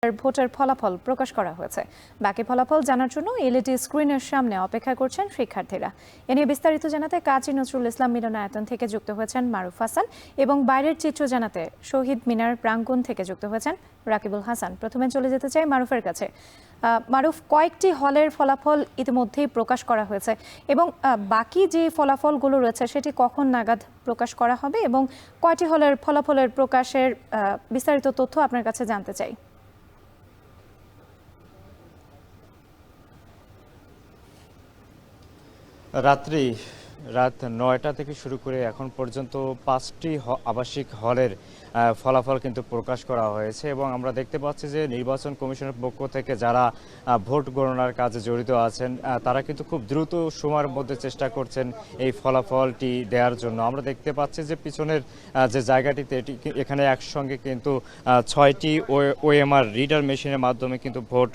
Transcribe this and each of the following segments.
ভোটের ফলাফল প্রকাশ করা হয়েছে। বাকি ফলাফল জানার জন্য এলইডি স্ক্রিনের সামনে অপেক্ষা করছেন শিক্ষার্থীরা। এ নিয়ে বিস্তারিত জানাতে কাজী নজরুল ইসলাম মিলনায়তন থেকে যুক্ত হয়েছেন মারুফ হাসান এবং বাইরের চিত্র জানাতে শহীদ মিনার প্রাঙ্গণ থেকে যুক্ত হয়েছেন রাকিবুল হাসান। প্রথমে চলে যেতে চাই মারুফের কাছে। মারুফ, কয়েকটি হলের ফলাফল ইতিমধ্যেই প্রকাশ করা হয়েছে এবং বাকি যে ফলাফলগুলো রয়েছে সেটি কখন নাগাদ প্রকাশ করা হবে এবং কয়টি হলের ফলাফলের প্রকাশের বিস্তারিত তথ্য আপনার কাছে জানতে চাই। রাত ৯টা থেকে শুরু করে এখন পর্যন্ত ৫টি আবাসিক হলের ফলাফল কিন্তু প্রকাশ করা হয়েছে এবং আমরা দেখতে পাচ্ছি যে নির্বাচন কমিশনের পক্ষ থেকে যারা ভোট গণনার কাজে জড়িত আছেন তারা কিন্তু খুব দ্রুত সময়ের মধ্যে চেষ্টা করছেন এই ফলাফলটি দেওয়ার জন্য। আমরা দেখতে পাচ্ছি যে পিছনের যে জায়গাটিতে এখানে একসঙ্গে কিন্তু ৬টি ওএমআর রিডার মেশিনের মাধ্যমে কিন্তু ভোট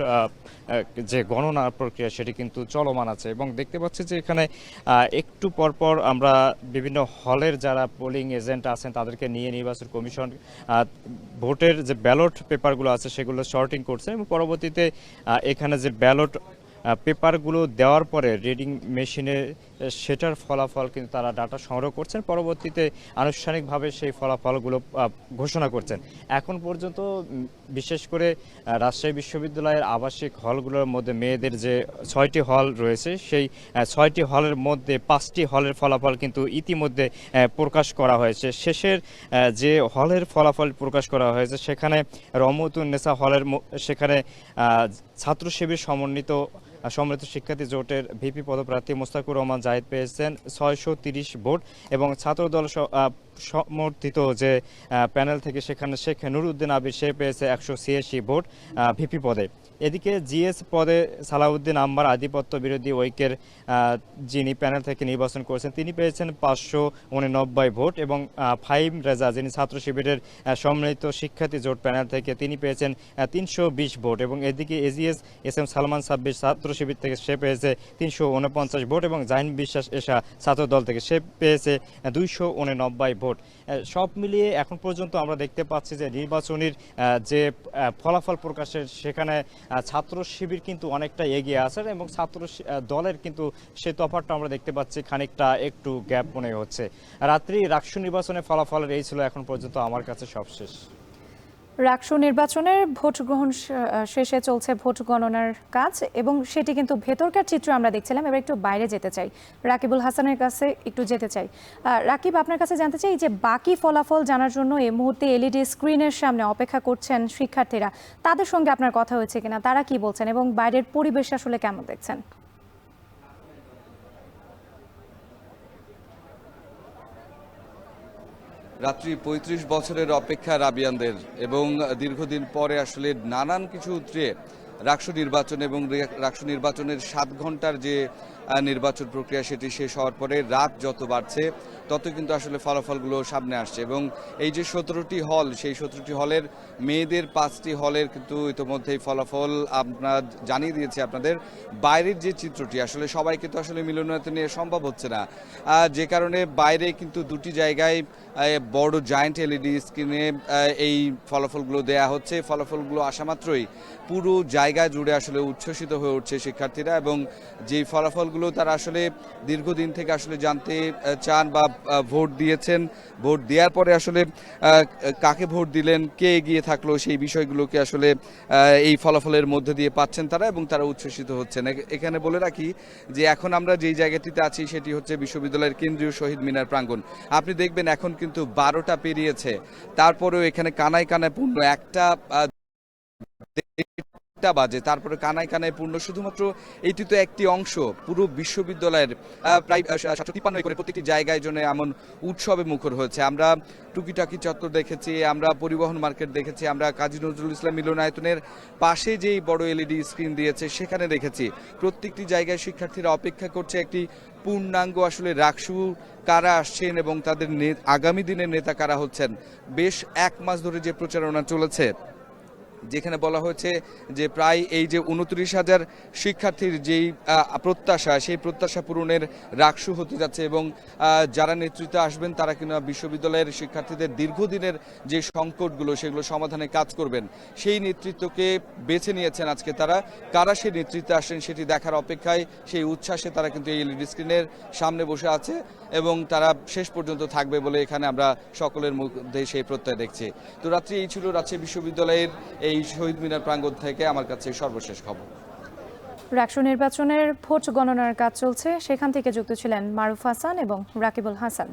যে গণনার প্রক্রিয়া সেটি কিন্তু চলমান আছে এবং দেখতে পাচ্ছি যে এখানে একটু পরপর আমরা বিভিন্ন হলের যারা পোলিং এজেন্ট আছেন তাদেরকে নিয়ে নির্বাচন কমিশন ভোটের যে ব্যালট পেপারগুলো আছে সেগুলো সর্টিং করছে এবং পরবর্তীতে এখানে যে ব্যালট পেপারগুলো দেওয়ার পরে রিডিং মেশিনে সেটার ফলাফল কিন্তু তারা ডাটা সংগ্রহ করছেন, পরবর্তীতে আনুষ্ঠানিকভাবে সেই ফলাফলগুলো ঘোষণা করছেন। এখন পর্যন্ত বিশেষ করে রাজশাহী বিশ্ববিদ্যালয়ের আবাসিক হলগুলোর মধ্যে মেয়েদের যে ৬টি হল রয়েছে সেই ৬টি হলের মধ্যে 5টি হলের ফলাফল কিন্তু ইতিমধ্যে প্রকাশ করা হয়েছে। শেষের যে হলের ফলাফল প্রকাশ করা হয়েছে সেখানে রহমতুন্নেসা হলের সেখানে ছাত্র শিবির সমন্বিত শিক্ষার্থী জোটের ভিপি পদপ্রার্থী মোস্তাকুর রহমান জাহিদ পেয়েছেন ৬৩০ ভোট এবং ছাত্রদল সমর্থিত যে প্যানেল থেকে সেখানে শেখ নুরুদ্দিন আবির সে পেয়েছে ১৮৬ ভোট ভিপি পদে। এদিকে জিএস পদে সালাউদ্দিন আম্বার আধিপত্য বিরোধী ঐক্যের যিনি প্যানেল থেকে নির্বাচন করেছেন তিনি পেয়েছেন ৫৮৯ ভোট এবং ফাহিম রেজা যিনি ছাত্র শিবিরের সম্মিলিত শিক্ষার্থী জোট প্যানেল থেকে তিনি পেয়েছেন ৩২০ ভোট এবং এদিকে AGS S M Salman Sabbir Chhatra Shibir থেকে সে পেয়েছে ৩৪৯ ভোট এবং জাহিন বিশ্বাস এশা ছাত্র দল থেকে সে পেয়েছে ২৮৯ ভোট। সব মিলিয়ে এখন পর্যন্ত আমরা দেখতে পাচ্ছি যে নির্বাচনের যে ফলাফল প্রকাশের সেখানে ছাত্র শিবির কিন্তু অনেকটা এগিয়ে আছে এবং ছাত্র দলের কিন্তু সে তফাৎটা আমরা দেখতে পাচ্ছি খানিকটা একটু গ্যাপ মনে হচ্ছে। রাত্রি রাকসু নির্বাচনের ফলাফলের এই ছিল এখন পর্যন্ত আমার কাছে সবশেষ। রাকসু নির্বাচনের ভোট গ্রহণ শেষে চলছে ভোট গণনার কাজ এবং সেটি কিন্তু ভেতরকার চিত্র আমরা দেখছিলাম। এবার একটু বাইরে যেতে চাই, রাকিবুল হাসানের কাছে একটু যেতে চাই। রাকিব, আপনার কাছে জানতে চাই যে বাকি ফলাফল জানার জন্য এই মুহূর্তে এলইডি স্ক্রিনের সামনে অপেক্ষা করছেন শিক্ষার্থীরা, তাদের সঙ্গে আপনার কথা হয়েছে কিনা, তারা কি বলছেন এবং বাইরের পরিবেশ আসলে কেমন দেখছেন? রাত্রি ৩৫ বছরের অপেক্ষা রাবিয়ানদের এবং দীর্ঘদিন পরে আসলে নানান কিছু উতরে রাকসু নির্বাচন এবং রাকসু নির্বাচনের ৭ ঘন্টার যে নির্বাচন প্রক্রিয়া সেটি শেষ হওয়ার পরে রাত যত বাড়ছে তত কিন্তু আসলে ফলাফলগুলো সামনে আসছে এবং এই যে ১৭টি হল সেই ১৭টি হলের মেয়েদের 5টি হলের কিন্তু ইতিমধ্যেই ফলাফল আমরা জানিয়ে দিয়েছি আপনাদের। বাইরের যে চিত্রটি আসলে সবাইকে তো আসলে মিলনায়তনে সম্ভব হচ্ছে না, যে কারণে বাইরে কিন্তু দুটি জায়গায় বড় জায়ান্ট এলইডি স্ক্রিনে এই ফলাফলগুলো দেয়া হচ্ছে। ফলাফলগুলো আসা মাত্রই পুরো জায়গা জুড়ে আসলে উচ্ছ্বসিত হয়ে উঠছে শিক্ষার্থীরা এবং যে ফলাফলগুলো তারা আসলে দীর্ঘদিন থেকে আসলে জানতে চান বা ভোট দিয়েছেন, ভোট দেওয়ার পরে আসলে কাকে ভোট দিলেন, কে এগিয়ে থাকলো সেই বিষয়গুলোকে আসলে এই ফলাফলের মধ্যে দিয়ে পাচ্ছেন তারা এবং তারা উচ্ছ্বসিত হচ্ছেন। এখানে বলে রাখি যে এখন আমরা যেই জায়গাটিতে আছি সেটি হচ্ছে বিশ্ববিদ্যালয়ের কেন্দ্রীয় শহীদ মিনার প্রাঙ্গণ। আপনি দেখবেন এখন কিন্তু ১২টা পেরিয়েছে, তারপরেও এখানে কানায় কানায় পূর্ণ, একটা বাজে তারপরে কানায় কানায় পূর্ণ। শুধুমাত্র এটি তো একটি অংশ, পুরো বিশ্ববিদ্যালয়ের প্রায় ৭৫৩ করে প্রতিটি জায়গায় জন্য এমন উৎসবে মুখর হয়েছে। আমরা টুকিটাকি চত্বর দেখেছি, আমরা পরিবহন মার্কেট দেখেছি, আমরা কাজী নজরুল ইসলাম মিলনায়তনের পাশে যেই বড় এলইডি স্ক্রিন দিয়েছে সেখানে দেখেছি। প্রত্যেকটি জায়গায় শিক্ষার্থীরা অপেক্ষা করছে একটি পূর্ণাঙ্গ আসলে রাকসু কারা আসছেন এবং তাদের আগামী দিনের নেতা কারা হচ্ছেন। বেশ 1 মাস ধরে যে প্রচারণা চলেছে যেখানে বলা হয়েছে যে প্রায় এই যে 29,000 শিক্ষার্থীর যেই প্রত্যাশা, সেই প্রত্যাশা পূরণের রাকসু হতে যাচ্ছে এবং যারা নেতৃত্বে আসবেন তারা কিনা বিশ্ববিদ্যালয়ের শিক্ষার্থীদের দীর্ঘদিনের যে সংকটগুলো সেগুলো সমাধানে কাজ করবেন, সেই নেতৃত্বকে বেছে নিয়েছেন আজকে তারা। কারা সেই নেতৃত্বে আসেন সেটি দেখার অপেক্ষায়, সেই উচ্ছ্বাসে তারা কিন্তু এই এলইডি স্ক্রিনের সামনে বসে আছে এবং তারা শেষ পর্যন্ত থাকবে বলে এখানে আমরা সকলের মধ্যে সেই প্রত্যয় দেখছি। তো রাত্রি এই ছিল রাজশাহী বিশ্ববিদ্যালয়ের এই শহীদ মিনার প্রাঙ্গণ থেকে আমার কাছে সর্বশেষ খবর। রাকসু নির্বাচনের ভোট গণনার কাজ চলছে, সেখান থেকে যুক্ত ছিলেন মারুফ হাসান এবং রাকিবুল হাসান।